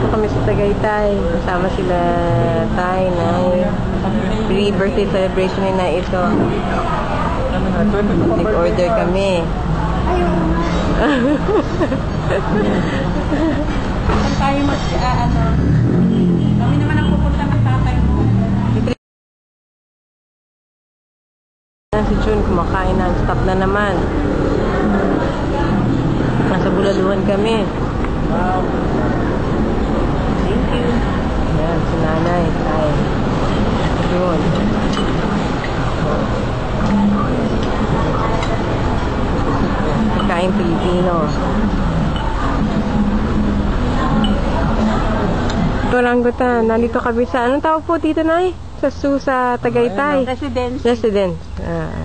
kami sa Tagaytay. Kasama sila Tay, Nay. Pre-birthday celebration na ito. Nag-order kami. Saan tayo kami naman ang pupunta ng tatay mo. Si June kumakain na. Stop na naman. Nasa Bulaluhan kami. Wow. Thank you. Yan, si Nanay. Tay. Yun. Kain Pilipino. Orangutan. Nandito kami sa, anong tawag po dito, Nay? Sa Tagaytay. Residence.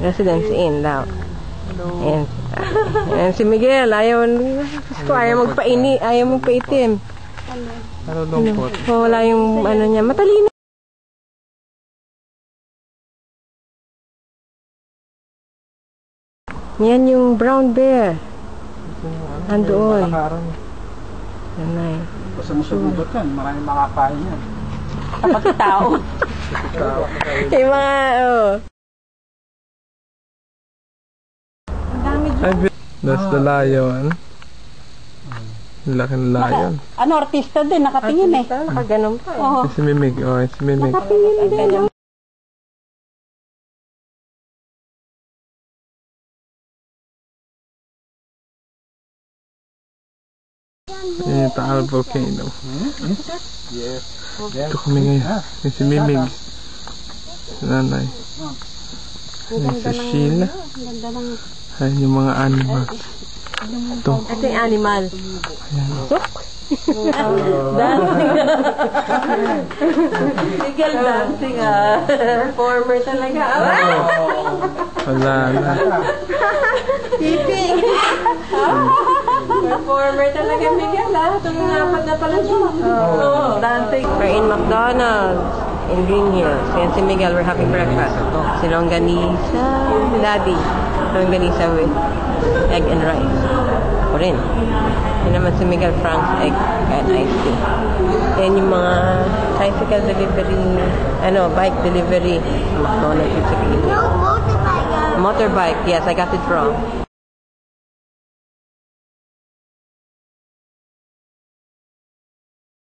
Residence Inn daw. Ayan. Ayan si Miguel. Ayaw magpaitim. Ano lungkot? Wala yung ano niya. Matalino. Yan yung brown bear. Andoon. Yan na eh. Basta mo sa gubat yan, maraming makakain yan. Kapag tao. Yung mga, Ang dami dyan. That's the lion. Laki ng lion. Ano, artista din, nakatingin eh. nakaganon pa eh. Oo. Si Mimig, si Mimig. Nakatingin din. Yan yung Taal Volcano. Ito kami ngayon. Yan si Mimig. Si Nanay. Yan si Sheila. Ayan yung mga animals. Ito. Ito yung animal. Ayan. Dancing. Miguel dancing Performer talaga. Wala na. Tipi. Performer talaga Miguel Tumungapat na pala siya. Dancing. We're in McDonald's in Green Hills. Yan si Miguel, we're having breakfast. Si Longganisa. Daddy. Longganisa with egg and rice. Ako rin. Yan naman si Miguel, Frank's egg and iced tea. Yan yung mga tricycle delivery, bike delivery. McDonald's. Motorbike. Yes, I got it wrong.